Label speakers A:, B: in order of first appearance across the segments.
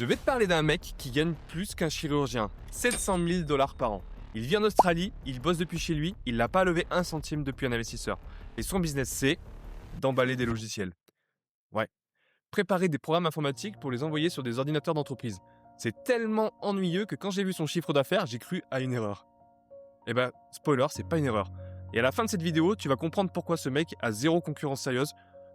A: Je vais te parler d'un mec qui gagne plus qu'un chirurgien, 700 000 $ par an. Il vit en Australie, il bosse depuis chez lui, il n'a pas levé un centime depuis un investisseur. Et son business, c'est d'emballer des logiciels. Ouais, préparer des programmes informatiques pour les envoyer sur des ordinateurs d'entreprise. C'est tellement ennuyeux que quand j'ai vu son chiffre d'affaires, j'ai cru à une erreur. Eh ben, spoiler, c'est pas une erreur. Et à la fin de cette vidéo, tu vas comprendre pourquoi ce mec a zéro concurrence sérieuse,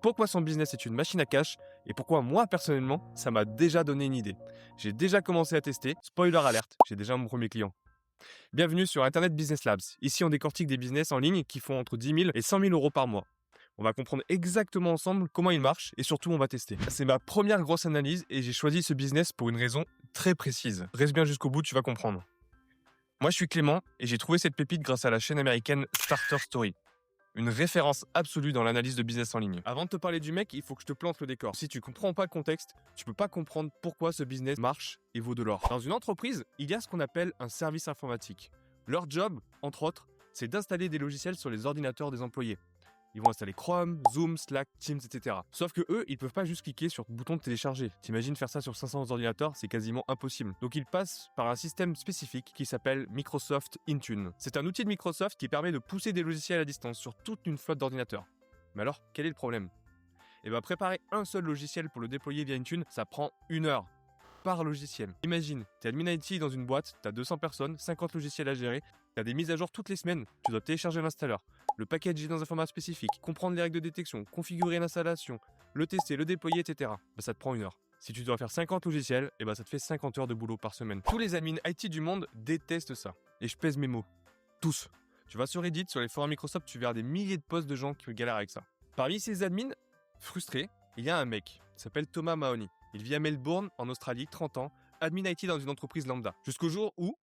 A: pourquoi son business est une machine à cash et pourquoi moi personnellement, ça m'a déjà donné une idée. J'ai déjà commencé à tester, spoiler alerte, j'ai déjà mon premier client. Bienvenue sur Internet Business Labs. Ici, on décortique des business en ligne qui font entre 10 000 et 100 000 euros par mois. On va comprendre exactement ensemble comment il marche et surtout on va tester. C'est ma première grosse analyse et j'ai choisi ce business pour une raison très précise. Reste bien jusqu'au bout, tu vas comprendre. Moi, je suis Clément et j'ai trouvé cette pépite grâce à la chaîne américaine Starter Story. Une référence absolue dans l'analyse de business en ligne. Avant de te parler du mec, il faut que je te plante le décor. Si tu comprends pas le contexte, tu peux pas comprendre pourquoi ce business marche et vaut de l'or. Dans une entreprise, il y a ce qu'on appelle un service informatique. Leur job, entre autres, c'est d'installer des logiciels sur les ordinateurs des employés. Ils vont installer Chrome, Zoom, Slack, Teams, etc. Sauf que eux, ils peuvent pas juste cliquer sur le bouton de télécharger. T'imagines faire ça sur 500 ordinateurs, c'est quasiment impossible. Donc ils passent par un système spécifique qui s'appelle Microsoft Intune. C'est un outil de Microsoft qui permet de pousser des logiciels à distance sur toute une flotte d'ordinateurs. Mais alors, quel est le problème ? Eh bien, préparer un seul logiciel pour le déployer via Intune, ça prend 1 heure par logiciel. Imagine, t'es admin IT dans une boîte, t'as 200 personnes, 50 logiciels à gérer, t'as des mises à jour toutes les semaines, tu dois télécharger l'installeur, le packager dans un format spécifique, comprendre les règles de détection, configurer l'installation, le tester, le déployer, etc. Ça te prend 1 heure. Si tu dois faire 50 logiciels, ça te fait 50 heures de boulot par semaine. Tous les admins IT du monde détestent ça. Et je pèse mes mots. Tous. Tu vas sur Reddit, sur les forums Microsoft, tu verras des milliers de posts de gens qui galèrent avec ça. Parmi ces admins frustrés, il y a un mec, il s'appelle Thomas Mahoney. Il vit à Melbourne, en Australie, 30 ans, admin IT dans une entreprise lambda. Jusqu'au jour où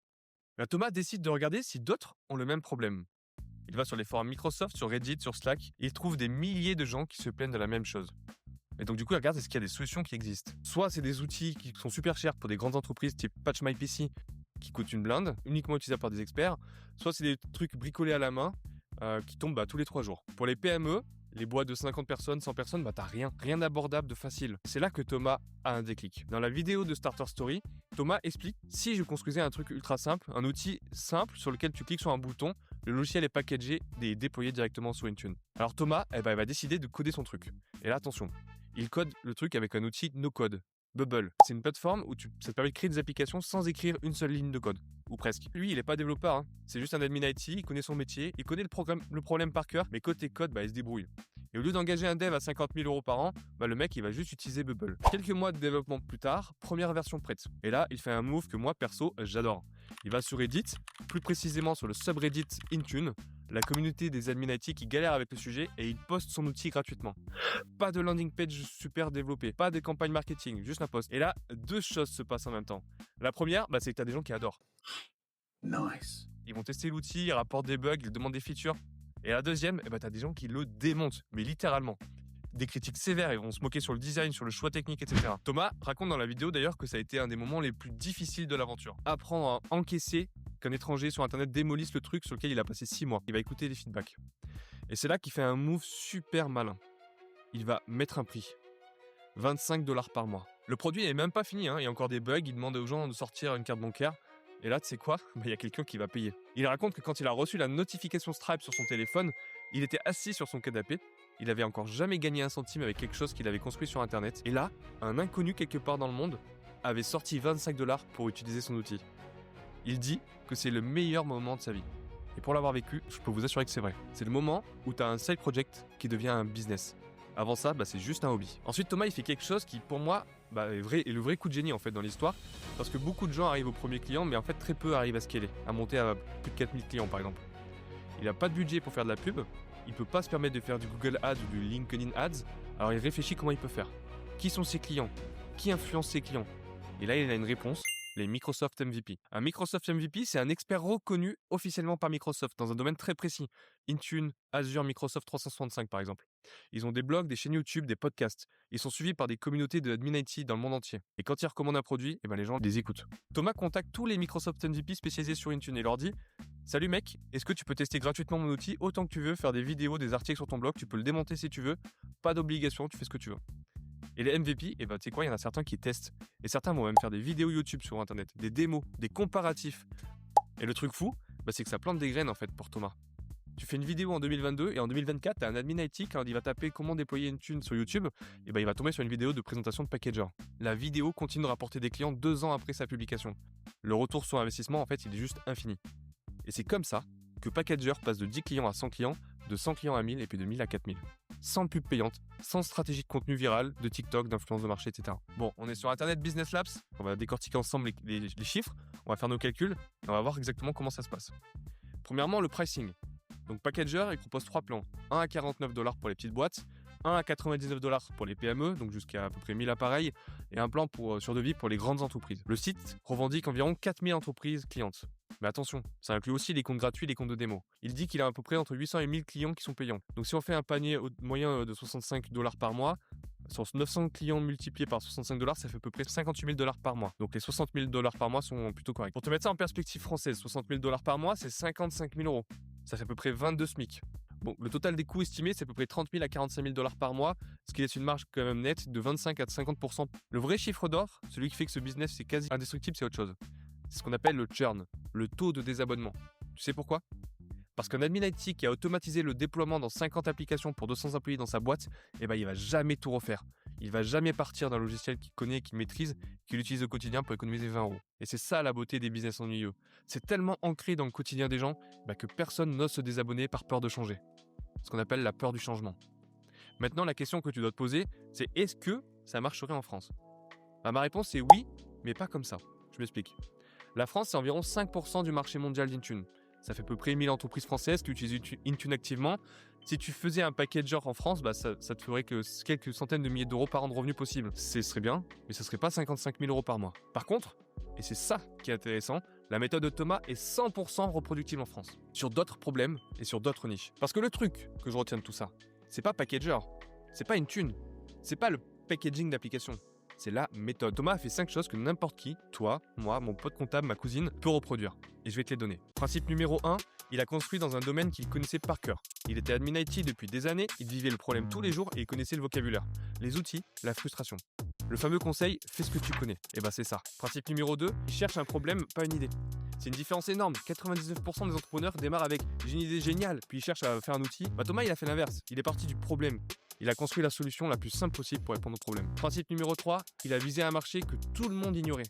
A: Thomas décide de regarder si d'autres ont le même problème. Il va sur les forums Microsoft, sur Reddit, sur Slack, et il trouve des milliers de gens qui se plaignent de la même chose. Et donc du coup, il regarde est-ce qu'il y a des solutions qui existent. Soit c'est des outils qui sont super chers pour des grandes entreprises type PatchMyPC qui coûtent une blinde, uniquement utilisable par des experts, soit c'est des trucs bricolés à la main qui tombent tous les 3 jours. Pour les PME, les boîtes de 50 personnes, 100 personnes, t'as rien d'abordable, de facile. C'est là que Thomas a un déclic. Dans la vidéo de Starter Story, Thomas explique si je construisais un truc ultra simple, un outil simple sur lequel tu cliques sur un bouton, le logiciel est packagé et déployé directement sur Intune. Alors Thomas, il va décider de coder son truc. Et là, attention, il code le truc avec un outil no-code. Bubble, c'est une plateforme où ça te permet de créer des applications sans écrire une seule ligne de code. Ou presque. Lui, il n'est pas développeur, c'est juste un admin IT, il connaît son métier, il connaît le problème par cœur, mais côté code, il se débrouille. Et au lieu d'engager un dev à 50 000 euros par an, le mec, il va juste utiliser Bubble. Quelques mois de développement plus tard, première version prête. Et là, il fait un move que moi, perso, j'adore. Il va sur Reddit, plus précisément sur le subreddit Intune, la communauté des admin IT qui galèrent avec le sujet, et il poste son outil gratuitement. Pas de landing page super développée, pas de campagne marketing, juste un post. Et là, 2 choses se passent en même temps. La première, c'est que tu as des gens qui adorent.
B: Nice.
A: Ils vont tester l'outil, ils rapportent des bugs, ils demandent des features. Et la deuxième, tu as des gens qui le démontent, mais littéralement. Des critiques sévères, ils vont se moquer sur le design, sur le choix technique, etc. Thomas raconte dans la vidéo d'ailleurs que ça a été un des moments les plus difficiles de l'aventure. Apprendre à encaisser qu'un étranger sur Internet démolisse le truc sur lequel il a passé 6 mois. Il va écouter les feedbacks. Et c'est là qu'il fait un move super malin. Il va mettre un prix. 25 $ par mois. Le produit n'est même pas fini, il y a encore des bugs, il demande aux gens de sortir une carte bancaire. Et là, tu sais quoi ? Il y a quelqu'un qui va payer. Il raconte que quand il a reçu la notification Stripe sur son téléphone, il était assis sur son canapé. Il avait encore jamais gagné un centime avec quelque chose qu'il avait construit sur Internet. Et là, un inconnu quelque part dans le monde avait sorti 25 $ pour utiliser son outil. Il dit que c'est le meilleur moment de sa vie. Et pour l'avoir vécu, je peux vous assurer que c'est vrai. C'est le moment où tu as un side project qui devient un business. Avant ça, c'est juste un hobby. Ensuite, Thomas, il fait quelque chose qui, pour moi, est le vrai coup de génie en fait dans l'histoire. Parce que beaucoup de gens arrivent au premier client, mais en fait, très peu arrivent à scaler, à monter à plus de 4000 clients par exemple. Il n'a pas de budget pour faire de la pub, il peut pas se permettre de faire du Google Ads ou du LinkedIn Ads, alors il réfléchit comment il peut faire. Qui sont ses clients ? Qui influence ses clients ? Et là, il a une réponse. Les Microsoft MVP. Un Microsoft MVP, c'est un expert reconnu officiellement par Microsoft dans un domaine très précis. Intune, Azure, Microsoft 365 par exemple. Ils ont des blogs, des chaînes YouTube, des podcasts. Ils sont suivis par des communautés de admin IT dans le monde entier. Et quand ils recommandent un produit, les gens les écoutent. Thomas contacte tous les Microsoft MVP spécialisés sur Intune et leur dit « Salut mec, est-ce que tu peux tester gratuitement mon outil autant que tu veux, faire des vidéos, des articles sur ton blog, tu peux le démonter si tu veux, pas d'obligation, tu fais ce que tu veux. » Et les MVP, tu sais quoi, il y en a certains qui testent. Et certains vont même faire des vidéos YouTube sur Internet, des démos, des comparatifs. Et le truc fou, c'est que ça plante des graines en fait pour Thomas. Tu fais une vidéo en 2022 et en 2024, tu as un admin IT, quand il va taper comment déployer une thune sur YouTube, il va tomber sur une vidéo de présentation de packager. La vidéo continue de rapporter des clients 2 ans après sa publication. Le retour sur investissement, en fait, il est juste infini. Et c'est comme ça que Packager passe de 10 clients à 100 clients, de 100 clients à 1000 et puis de 1000 à 4000. Sans pub payante, sans stratégie de contenu viral, de TikTok, d'influence de marché, etc. Bon, on est sur Internet Business Labs, on va décortiquer ensemble les chiffres, on va faire nos calculs et on va voir exactement comment ça se passe. Premièrement, le pricing. Donc Packager, il propose 3 plans. Un à $49 pour les petites boîtes, un à $99 pour les PME, donc jusqu'à peu près 1000 appareils, et un plan sur devis pour les grandes entreprises. Le site revendique environ 4000 entreprises clientes. Mais attention, ça inclut aussi les comptes gratuits et les comptes de démo. Il dit qu'il a à peu près entre 800 et 1000 clients qui sont payants. Donc si on fait un panier moyen de $65 par mois, sur 900 clients multipliés par $65, ça fait à peu près $58 000 par mois. Donc les $60 000 par mois sont plutôt corrects. Pour te mettre ça en perspective française, $60 000 par mois, c'est 55 000 €. Ça fait à peu près 22 SMIC. Bon, le total des coûts estimés, c'est à peu près 30 000 à 45 000 $ par mois, ce qui laisse une marge quand même nette de 25 à 50%. Le vrai chiffre d'or, celui qui fait que ce business c'est quasi indestructible, c'est autre chose. C'est ce qu'on appelle le churn, le taux de désabonnement. Tu sais pourquoi ? Parce qu'un admin IT qui a automatisé le déploiement dans 50 applications pour 200 employés dans sa boîte, il va jamais tout refaire. Il va jamais partir d'un logiciel qu'il connaît, qu'il maîtrise, qu'il utilise au quotidien pour économiser 20 €. Et c'est ça la beauté des business ennuyeux. C'est tellement ancré dans le quotidien des gens que personne n'ose se désabonner par peur de changer. Ce qu'on appelle la peur du changement. Maintenant, la question que tu dois te poser, c'est est-ce que ça marcherait en France ? Ma réponse est oui, mais pas comme ça. Je m'explique. La France, c'est environ 5% du marché mondial d'Intune. Ça fait à peu près 1000 entreprises françaises qui utilisent Intune activement. Si tu faisais un packager en France, ça te ferait que quelques centaines de milliers d'euros par an de revenus possibles. Ce serait bien, mais ce ne serait pas 55 000 € par mois. Par contre, et c'est ça qui est intéressant, la méthode de Thomas est 100% reproductible en France, sur d'autres problèmes et sur d'autres niches. Parce que le truc que je retiens de tout ça, c'est pas packager, c'est pas Intune, c'est pas le packaging d'application. C'est la méthode. Thomas a fait 5 choses que n'importe qui, toi, moi, mon pote comptable, ma cousine, peut reproduire. Et je vais te les donner. Principe numéro 1, il a construit dans un domaine qu'il connaissait par cœur. Il était admin IT depuis des années, il vivait le problème tous les jours et il connaissait le vocabulaire. Les outils, la frustration. Le fameux conseil, fais ce que tu connais. Et c'est ça. Principe numéro 2, il cherche un problème, pas une idée. C'est une différence énorme. 99% des entrepreneurs démarrent avec « j'ai une idée géniale », puis ils cherchent à faire un outil. Thomas, il a fait l'inverse. Il est parti du problème. Il a construit la solution la plus simple possible pour répondre au problème. Principe numéro 3, il a visé un marché que tout le monde ignorait.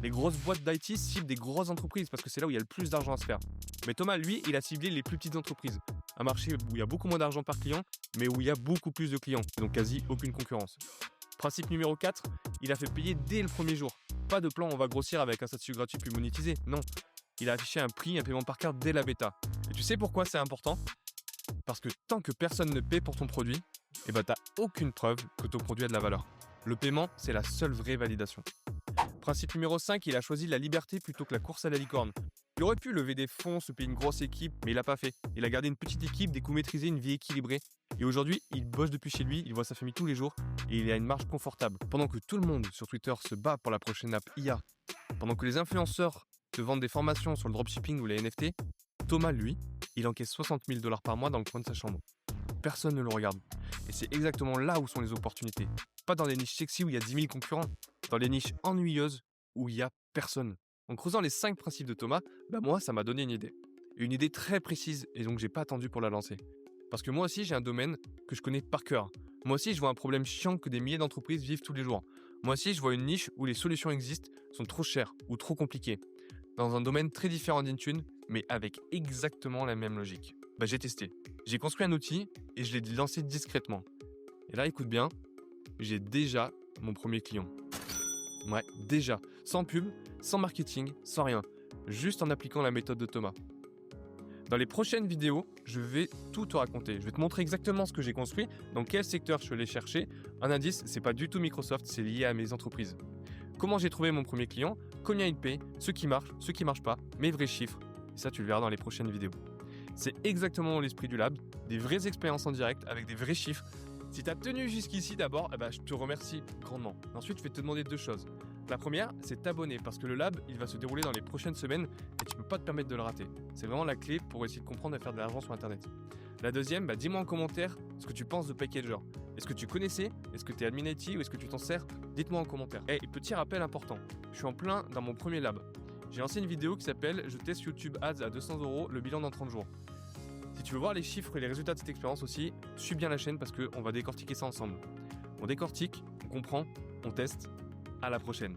A: Les grosses boîtes d'IT ciblent des grosses entreprises parce que c'est là où il y a le plus d'argent à se faire. Mais Thomas, lui, il a ciblé les plus petites entreprises. Un marché où il y a beaucoup moins d'argent par client, mais où il y a beaucoup plus de clients, donc quasi aucune concurrence. Principe numéro 4, il a fait payer dès le premier jour. Pas de plan on va grossir avec un statut gratuit puis monétisé, non. Il a affiché un prix, un paiement par carte dès la bêta. Et tu sais pourquoi c'est important ? Parce que tant que personne ne paie pour ton produit, t'as aucune preuve que ton produit a de la valeur. Le paiement, c'est la seule vraie validation. Principe numéro 5, il a choisi la liberté plutôt que la course à la licorne. Il aurait pu lever des fonds, se payer une grosse équipe, mais il l'a pas fait. Il a gardé une petite équipe, des coûts maîtrisés, une vie équilibrée. Et aujourd'hui, il bosse depuis chez lui, il voit sa famille tous les jours et il a une marge confortable. Pendant que tout le monde sur Twitter se bat pour la prochaine app IA, pendant que les influenceurs te vendent des formations sur le dropshipping ou les NFT, Thomas, lui, il encaisse 60 000 $ par mois dans le coin de sa chambre. Personne ne le regarde. Et c'est exactement là où sont les opportunités. Pas dans les niches sexy où il y a 10 000 concurrents, dans les niches ennuyeuses où il n'y a personne. En creusant les 5 principes de Thomas, moi, ça m'a donné une idée. Une idée très précise, et donc j'ai pas attendu pour la lancer. Parce que moi aussi, j'ai un domaine que je connais par cœur. Moi aussi, je vois un problème chiant que des milliers d'entreprises vivent tous les jours. Moi aussi, je vois une niche où les solutions existent, sont trop chères ou trop compliquées. Dans un domaine très différent d'Intune, mais avec exactement la même logique. J'ai testé. J'ai construit un outil et je l'ai lancé discrètement. Et là, écoute bien, j'ai déjà mon premier client. Ouais, déjà. Sans pub, sans marketing, sans rien. Juste en appliquant la méthode de Thomas. Dans les prochaines vidéos, je vais tout te raconter. Je vais te montrer exactement ce que j'ai construit, dans quel secteur je suis allé chercher. Un indice, c'est pas du tout Microsoft, c'est lié à mes entreprises. Comment j'ai trouvé mon premier client, combien il paye, ce qui marche pas, mes vrais chiffres. Et ça, tu le verras dans les prochaines vidéos. C'est exactement l'esprit du lab, des vraies expériences en direct avec des vrais chiffres. Si tu as tenu jusqu'ici d'abord, je te remercie grandement. Ensuite, je vais te demander 2 choses. La première, c'est t'abonner parce que le lab, il va se dérouler dans les prochaines semaines et tu ne peux pas te permettre de le rater. C'est vraiment la clé pour essayer de comprendre et faire de l'argent sur Internet. La deuxième, dis-moi en commentaire ce que tu penses de Packager. Est-ce que tu connaissais? Est-ce que tu es admin IT ou est-ce que tu t'en sers? Dites-moi en commentaire. Et petit rappel important, je suis en plein dans mon premier lab. J'ai lancé une vidéo qui s'appelle « Je teste YouTube Ads à 200 €, le bilan dans 30 jours ». Si tu veux voir les chiffres et les résultats de cette expérience aussi, suis bien la chaîne parce qu'on va décortiquer ça ensemble. On décortique, on comprend, on teste. À la prochaine.